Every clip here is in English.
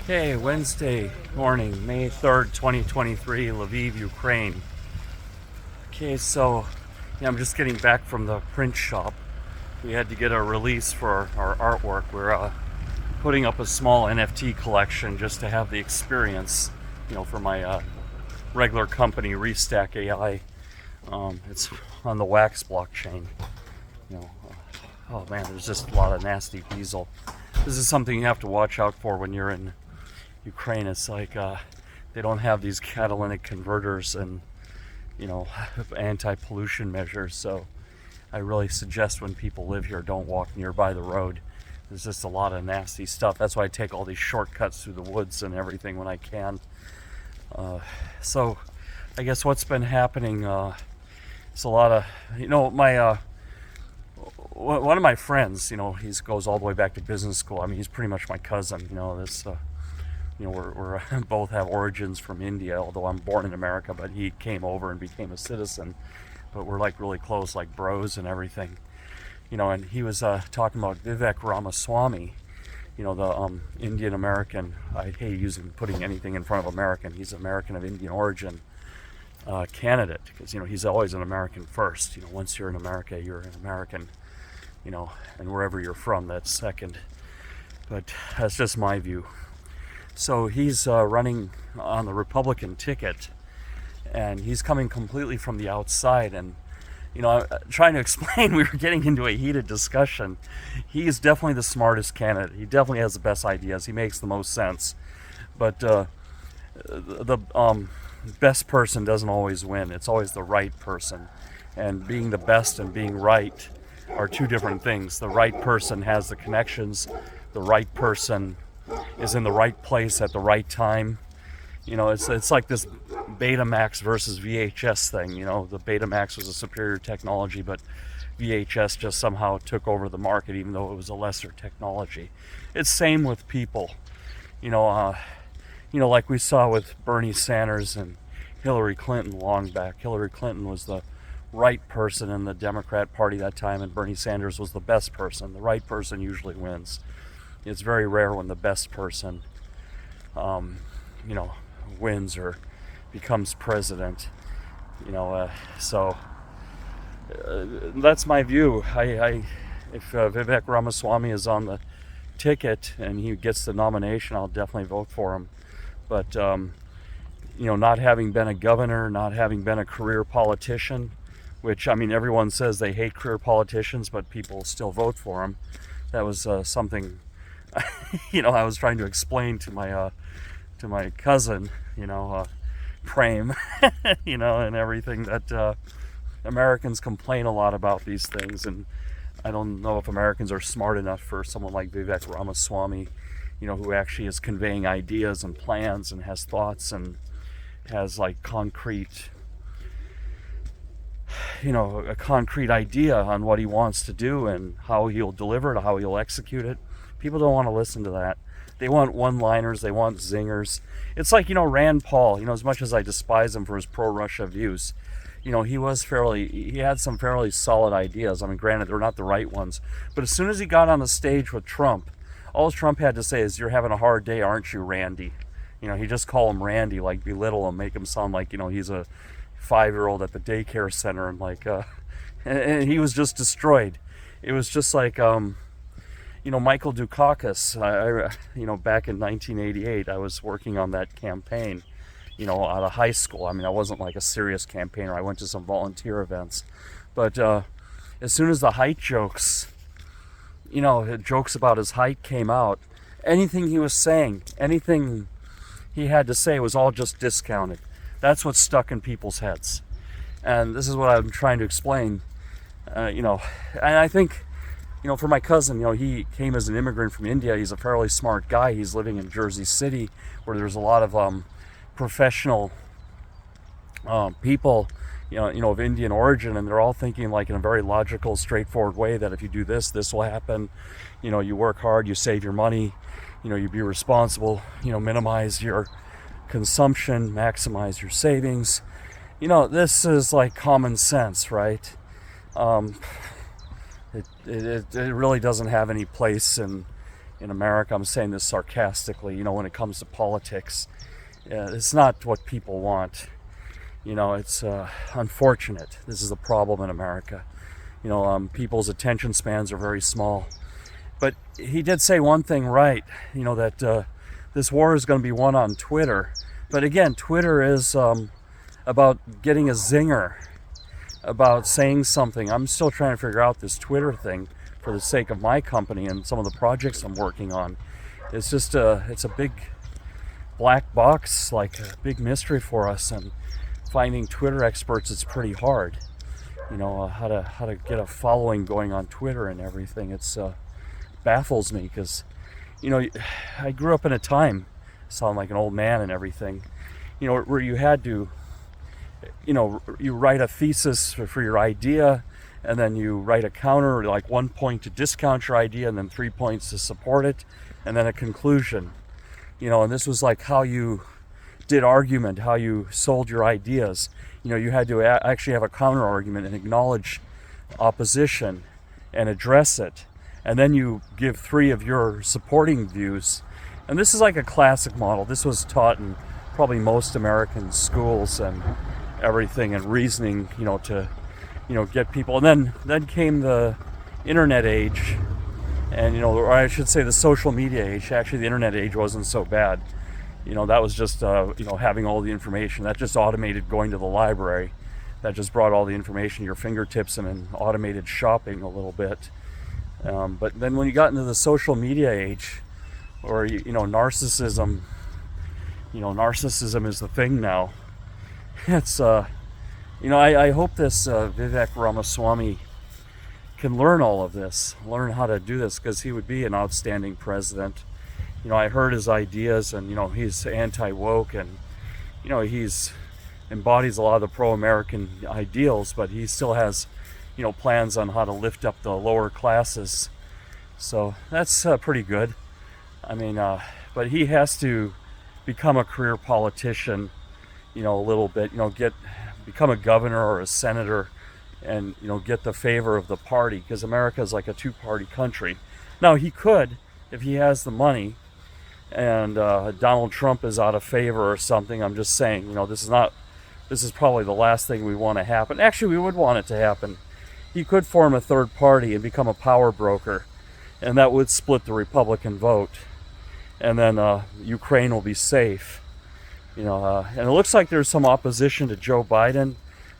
Okay, Wednesday morning, May 3rd, 2023, Lviv, Ukraine. Okay, so I'm just getting back from the print shop. We had to get a release for our artwork. We're putting up a small NFT collection just to have the experience, for my regular company, Restack AI. It's on the Wax blockchain. You know, oh man, there's just a lot of nasty diesel. This is something you have to watch out for when you're in Ukraine. It's like they don't have these catalytic converters and anti-pollution measures. So I really suggest when people live here, don't walk nearby the road. There's just a lot of nasty stuff. That's why I take all these shortcuts through the woods and everything when I can. So I guess what's been happening, it's a lot of, my one of my friends, he goes all the way back to business school. I mean, he's pretty much my cousin. We're both have origins from India, although I'm born in America, but he came over and became a citizen. But we're like really close, like bros and everything. And he was talking about Vivek Ramaswamy, the Indian American. I hate putting anything in front of American. He's American of Indian origin candidate, because he's always an American first. Once you're in America, you're an American. And wherever you're from, that's second. But that's just my view. So he's running on the Republican ticket, and he's coming completely from the outside. And trying to explain, we were getting into a heated discussion. He is definitely the smartest candidate. He definitely has the best ideas. He makes the most sense. But the best person doesn't always win. It's always the right person. And being the best and being right are two different things. The right person has the connections. The right person is in the right place at the right time. It's like this Betamax versus VHS thing. The Betamax was a superior technology, but VHS just somehow took over the market, even though it was a lesser technology. It's same with people. Like we saw with Bernie Sanders and Hillary Clinton long back. Hillary Clinton was the right person in the Democrat Party that time, and Bernie Sanders was the best person. The right person usually wins. It's very rare when the best person, wins or becomes president. So that's my view. If Vivek Ramaswamy is on the ticket and he gets the nomination, I'll definitely vote for him. But not having been a governor, not having been a career politician, which everyone says they hate career politicians, but people still vote for them. That was something I was trying to explain to my cousin, Prem, and everything, that Americans complain a lot about these things, and I don't know if Americans are smart enough for someone like Vivek Ramaswamy, who actually is conveying ideas and plans and has thoughts and has like concrete, a concrete idea on what he wants to do and how he'll deliver it, how he'll execute it. People don't want to listen to that. They want one-liners, they want zingers. It's like, Rand Paul, as much as I despise him for his pro-Russia views, he had some fairly solid ideas. Granted, they're not the right ones. But as soon as he got on the stage with Trump, all Trump had to say is, "You're having a hard day, aren't you, Randy?" He just call him Randy, like belittle him, make him sound like, he's a 5-year-old at the daycare center, and and he was just destroyed. It was just like, Michael Dukakis, back in 1988, I was working on that campaign, out of high school. I wasn't like a serious campaigner. I went to some volunteer events. But as soon as the height jokes, jokes about his height came out, anything he was saying, anything he had to say was all just discounted. That's what's stuck in people's heads. And this is what I'm trying to explain, and I think, for my cousin, he came as an immigrant from India. He's a fairly smart guy. He's living in Jersey City, where there's a lot of professional people, of Indian origin, and they're all thinking like in a very logical, straightforward way that if you do this, this will happen. You work hard, you save your money, you be responsible, minimize your consumption, maximize your savings. This is like common sense, right? It really doesn't have any place in in America. I'm saying this sarcastically, when it comes to politics. It's not what people want. It's unfortunate. This is the problem in America. People's attention spans are very small. But he did say one thing right, that this war is going to be won on Twitter. But again, Twitter is about getting a zinger, about saying something. I'm still trying to figure out this Twitter thing for the sake of my company and some of the projects I'm working on. It's just it's a big black box, like a big mystery for us, and finding Twitter experts is pretty hard. How to get a following going on Twitter and everything. It's baffles me because I grew up in a time, sound like an old man and everything, where you had to, you write a thesis for your idea, and then you write a counter, like 1 point to discount your idea, and then 3 points to support it, and then a conclusion. And this was like how you did argument, how you sold your ideas. You had to actually have a counter argument and acknowledge opposition and address it. And then you give 3 of your supporting views. And this is like a classic model. This was taught in probably most American schools and everything, and reasoning, to, get people. And then came the internet age, and, or I should say the social media age. Actually, the internet age wasn't so bad. That was just, having all the information. That just automated going to the library. That just brought all the information to your fingertips and an automated shopping a little bit. But then when you got into the social media age, or, narcissism, narcissism is the thing now. It's, I hope this Vivek Ramaswamy can learn all of this, learn how to do this, because he would be an outstanding president. I heard his ideas, and, he's anti-woke, and, he's embodies a lot of the pro-American ideals, but he still has, plans on how to lift up the lower classes. So that's pretty good. I mean, but he has to become a career politician, a little bit, become a governor or a senator, and, get the favor of the party, because America is like a 2-party country. Now, he could, if he has the money, and Donald Trump is out of favor or something. I'm just saying, this is probably the last thing we want to happen. Actually, we would want it to happen. He could form a third party and become a power broker, and that would split the Republican vote. And then Ukraine will be safe. And it looks like there's some opposition to Joe Biden.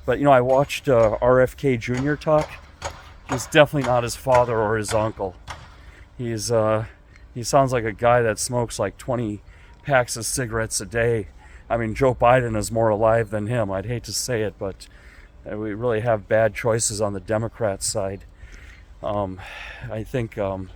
But, I watched RFK Jr. talk. He's definitely not his father or his uncle. He sounds like a guy that smokes like 20 packs of cigarettes a day. I mean, Joe Biden is more alive than him. I'd hate to say it, but we really have bad choices on the Democrat side. I think, but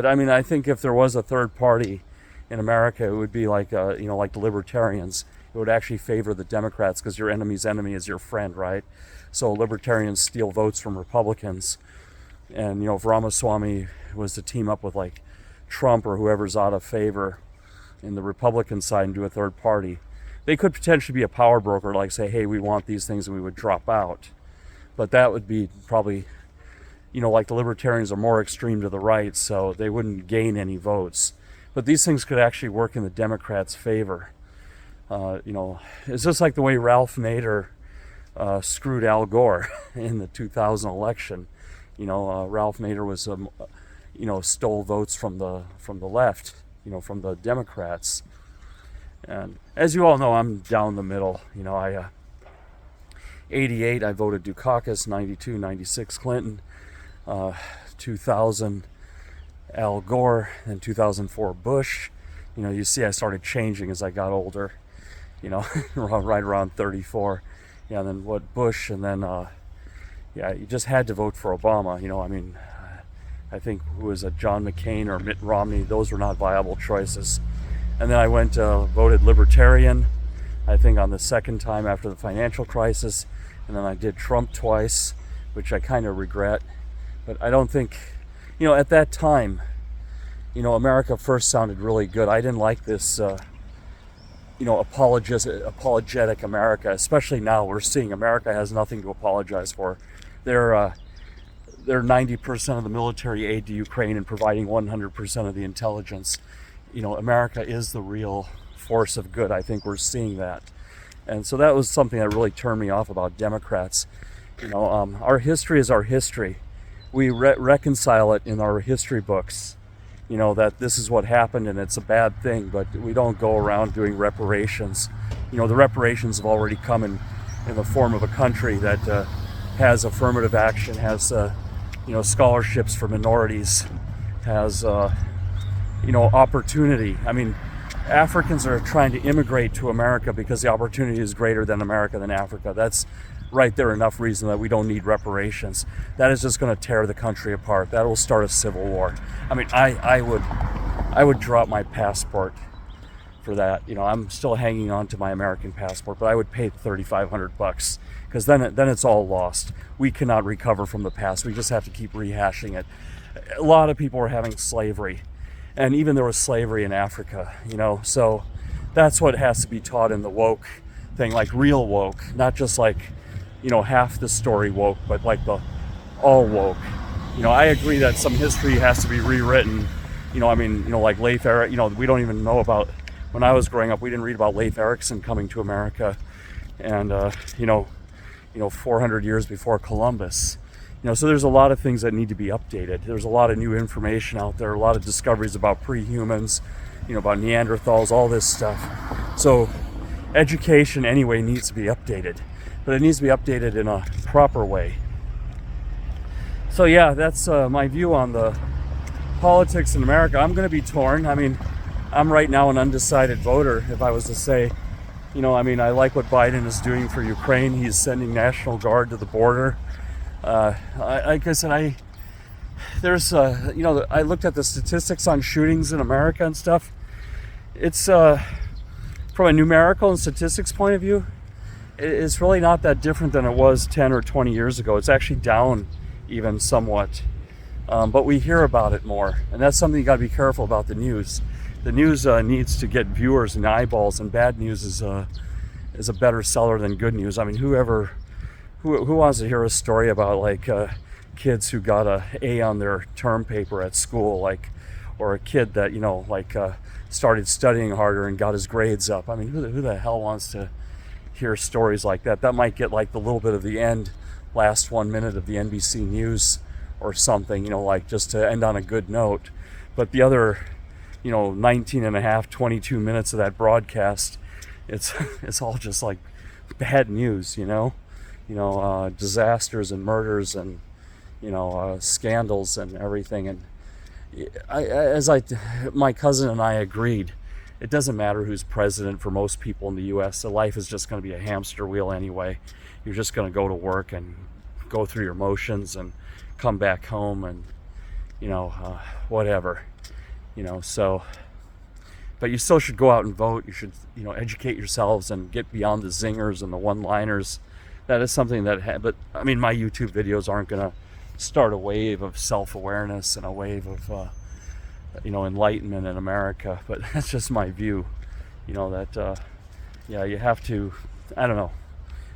I mean, I think if there was a third party in America, it would be like, like the libertarians. It would actually favor the Democrats, because your enemy's enemy is your friend, right? So libertarians steal votes from Republicans. And, if Ramaswamy was to team up with like Trump or whoever's out of favor in the Republican side and do a third party, they could potentially be a power broker, like say, hey, we want these things, and we would drop out. But that would be probably, like the libertarians are more extreme to the right, so they wouldn't gain any votes. But these things could actually work in the Democrats' favor. It's just like the way Ralph Nader screwed Al Gore in the 2000 election. Ralph Nader was, stole votes from the left, from the Democrats. And as you all know, I'm down the middle. 88, I voted Dukakis. 92, 96, Clinton. 2000, Al Gore. And 2004, Bush. You see I started changing as I got older. Right around 34. Yeah, and then Bush, and then, you just had to vote for Obama. I think who was it, John McCain or Mitt Romney, those were not viable choices. And then I voted Libertarian, I think on the second time after the financial crisis. And then I did Trump twice, which I kind of regret. But I don't think, at that time, America first sounded really good. I didn't like this, apologetic America, especially now. We're seeing America has nothing to apologize for. they're 90% of the military aid to Ukraine and providing 100% of the intelligence. America is the real force of good. I think we're seeing that. And so that was something that really turned me off about Democrats. Our history is our history. We reconcile it in our history books, that this is what happened and it's a bad thing, but we don't go around doing reparations. The reparations have already come in the form of a country that has affirmative action, has scholarships for minorities, has opportunity. I mean, Africans are trying to immigrate to America because the opportunity is greater than America than Africa. That's right there enough reason that we don't need reparations. That is just going to tear the country apart. That will start a civil war. I mean, I would drop my passport for that. I'm still hanging on to my American passport, but I would pay $3,500 because then it's all lost. We cannot recover from the past. We just have to keep rehashing it. A lot of people are having slavery, and even there was slavery in Africa, so that's what has to be taught in the woke thing, like real woke, not just like, half the story woke, but like the all woke. I agree that some history has to be rewritten, like Leif Erikson, we don't even know about, when I was growing up, we didn't read about Leif Erikson coming to America and, 400 years before Columbus. So there's a lot of things that need to be updated. There's a lot of new information out there, a lot of discoveries about pre-humans, about Neanderthals, all this stuff. So education anyway needs to be updated, but it needs to be updated in a proper way. So yeah, that's my view on the politics in America. I'm going to be torn. I mean, I'm right now an undecided voter. If I was to say, I like what Biden is doing for Ukraine. He's sending National Guard to the border. Like I said, I looked at the statistics on shootings in America and stuff. It's from a numerical and statistics point of view, it's really not that different than it was 10 or 20 years ago. It's actually down even somewhat, but we hear about it more, and that's something you got to be careful about. The news needs to get viewers and eyeballs, and bad news is a better seller than good news. I mean, who wants to hear a story about like kids who got a A on their term paper at school, or a kid that started studying harder and got his grades up? I mean, who the hell wants to hear stories like that? That might get like the little bit of the last 1 minute of the NBC News or something, just to end on a good note. But the other, 19 and a half, 22 minutes of that broadcast, it's all just like bad news, disasters and murders and, scandals and everything. And my cousin and I agreed, it doesn't matter who's president for most people in the U.S. So life is just going to be a hamster wheel anyway. You're just going to go to work and go through your motions and come back home and, whatever, so, but you still should go out and vote. You should, educate yourselves and get beyond the zingers and the one-liners. That is something but I mean, my YouTube videos aren't going to start a wave of self-awareness and a wave of, enlightenment in America, but that's just my view, that, you have to, I don't know.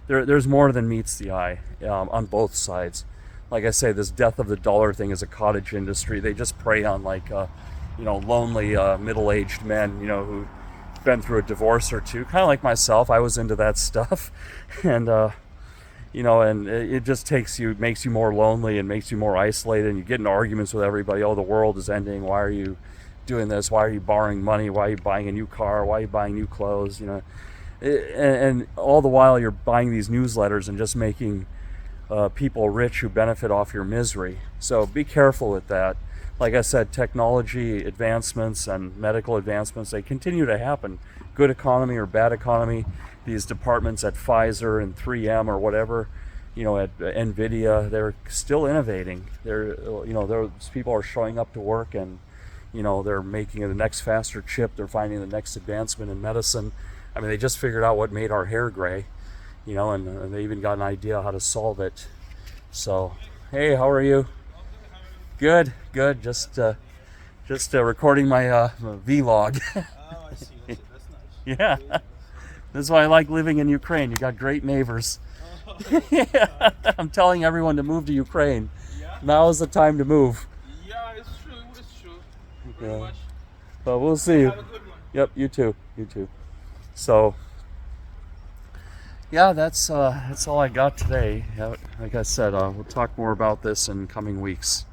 There's more than meets the eye on both sides. Like I say, this death of the dollar thing is a cottage industry. They just prey on lonely middle-aged men, who've been through a divorce or two. Kind of like myself, I was into that stuff, and and it just makes you more lonely and makes you more isolated. And you get in arguments with everybody. Oh, the world is ending. Why are you doing this? Why are you borrowing money? Why are you buying a new car? Why are you buying new clothes? And all the while you're buying these newsletters and just making people rich who benefit off your misery. So be careful with that. Like I said, technology advancements and medical advancements, they continue to happen. Good economy or bad economy, these departments at Pfizer and 3M or whatever, at NVIDIA, they're still innovating. Those people are showing up to work and, they're making the next faster chip. They're finding the next advancement in medicine. I mean, they just figured out what made our hair gray, and they even got an idea how to solve it. So, hey, how are you? Good. Just recording my vlog. Oh, I see. That's nice. Yeah, that's why I like living in Ukraine. You got great neighbors. Oh. Yeah. I'm telling everyone to move to Ukraine. now is the time to move. Yeah, it's true. It's true. Pretty Yeah. much. But we'll see. Have a good one. Yep, you too. You too. So, yeah, that's all I got today. Yeah, like I said, we'll talk more about this in coming weeks.